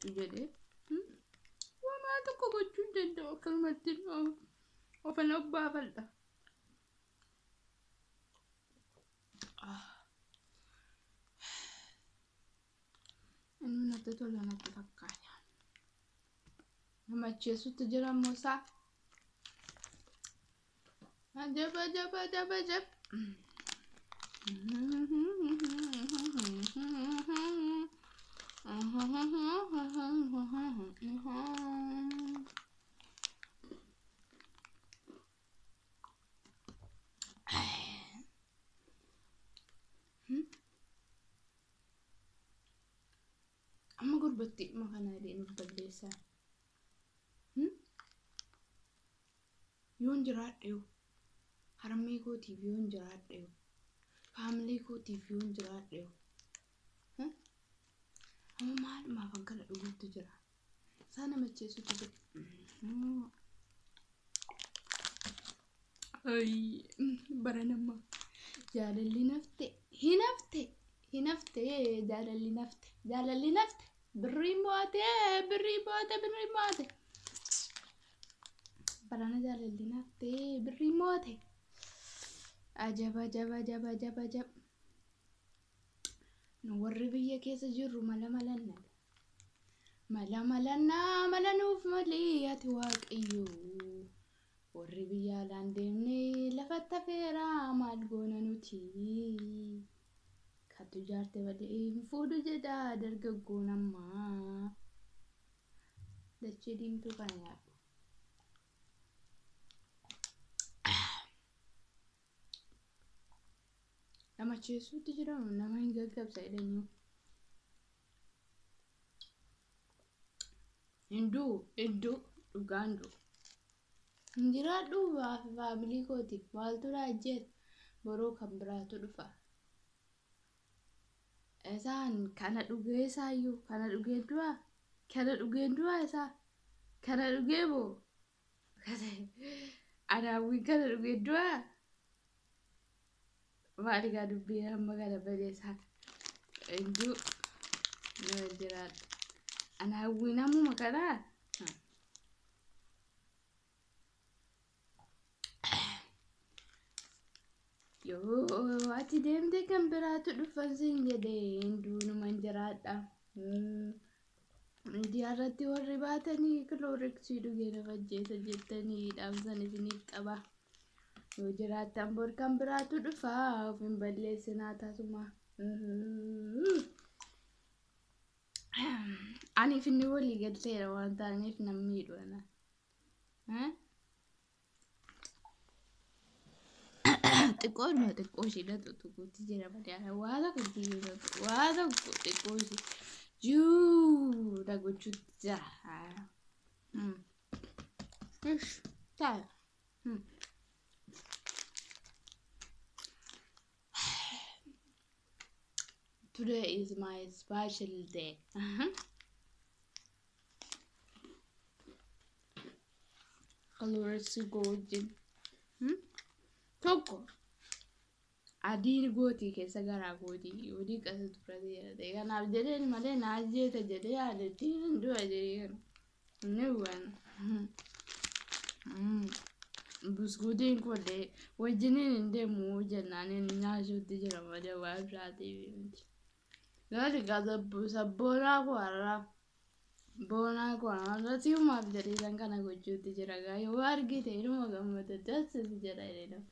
gochuu jedhee. Waan tokko gochuu danda'u akkanumatti ofan obbaafadha. Inni natti tola natti fakkaata. Namacheessutti jira immoo isaa. Jab. Amma gurbatti makana illee nuuf balleessaa. Yoon jiraadhe harmee kootiif yoon jiraadhe faamilii kootiif yoon jiraadhe amma maal kana dhuguutti jira. Isaan namacheessutti jira. Bara nama jaalalli nafte jaalalli nafte birriin moote barana jaalalli nafte birriin moote ajaba nu warri biyya keessa jirru mala nuuf malii ati waaqayyoo warri biyya alaan deemne lafatti hafeera maal goona nuti kattu jaarte malee fuudhu jedha dargaggoon ammaa dachee diimtuu kana nyaadhu. Namacheessutti jira nama hin gaggabsa jedhanii. Iddoo dhugaan dhu. Jiraadhu faamilii kootiif maaltu raajjeet boroo kan biraatu dhufa. Isaan kana dhugee isaayyuu kana dhugeen du'a isaa kana dhugee boo anaawwiin kana dhugee du'a maaligaa dubbii amma kana badeessaa iddoo jiraadhu anaawwiin ammuma kanaa. Yoo ati deemte kan biraatu dhufan siin jedhee hinduunuman jiraadha. Miidiyaa irratti warri baatanii Cloroxin dhugee nama ajjeesa jettanii dhaamsan isiniif qaba. Yoo jiraattan bor kan biraatu dhufa of hin balleessinaa taasuma. Aniif inni walii galteera waan taaneef namni miidhana. Xiqqoo ishee tuquutti jira malee waa tokko xiqqoo ishee juu dhagochuutti jira. Ta'a. Today is my special day. Cloroxin wajjin tokko adiin gootii keessa garaa gootii odii qasa turate jedhate kanaaf jedheen malee na ajjeeta jedhee yaadattiin du'a jedhee inni waan buskuutiin kollee wajjiniin hin deemu jennaan inni nyaashuutti jira malee waan biraatiif miti. Gaarii sabboonaa boonaa kuarra siumaaf jedhee kana gochuutti jira yoo argite inuma gammada dassasi jedha jedhama.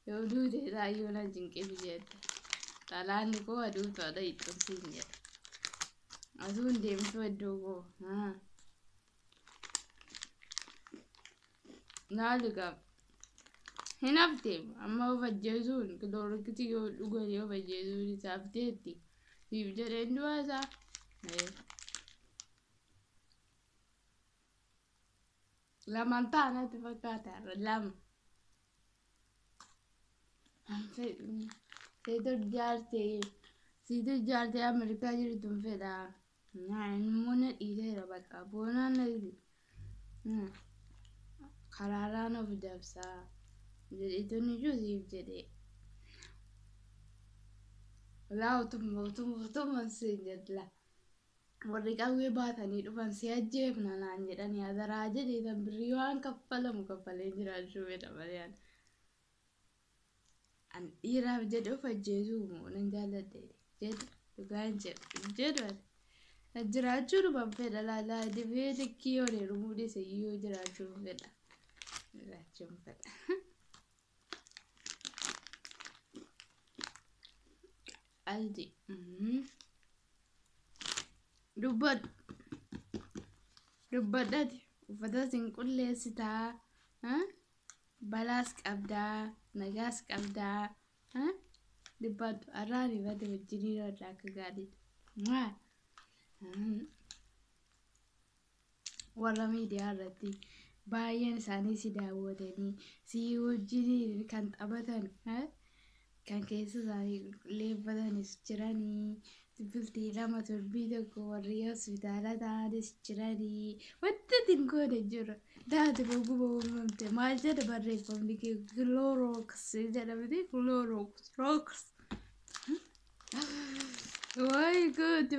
Yoo duute taayyoo na jinqeef jedhe talaanni koo aduu ta'udha ittootiin jedha. Asuun deemtu iddoo koo naaliqa hin hafte amma of ajjeesuun Cloroxin yoo dhuganii of ajjeesuun isaaf teetti siif jedheen du'a isaa. Lamaan taanatti fakkaata lama. Situ jaartee Ameerikaa jirtuun fedha. Immoo na dhiiseera bakka boonaan na dhiise. Karaaraan of dabsaa. Jedheetuun iyyuu siif jedhee. Laa utuma siin jedla. warri qawwee baatanii dhufan si ajjeefna naan jedhanii hadaraa jedheetan birrii waan kaffalamu kaffalee jiraachuu fedha malee an dhiiraaf jedhe of ajjeesuu moo nan jaaladhe jedhu dhugaan jedhu jiraachuu dhuman fedha laalaa dibee tikkii yoo dheerumuu dhise iyyuu jiraachuu fedha jiraachuun fedha. Aldi dubbadhati uffata sin qulleessitaa balaas qabdaa nagaas qabdaa dubbadhu arraan ifate wajjinii irraa akka gaariidha warra miidiyaa irratti baay'een isaanii si daawwatanii si wajjinii kan taphatan kan keessa isaanii qulqulleeffatanis jiranii biltii lama torbii tokko warri hospitaala ta'anis jiranii wanti dingoone jira daati bogguma uumamte maal jedha barreeffamni kee Cloroxin jedhamti Cloroxin. Way good.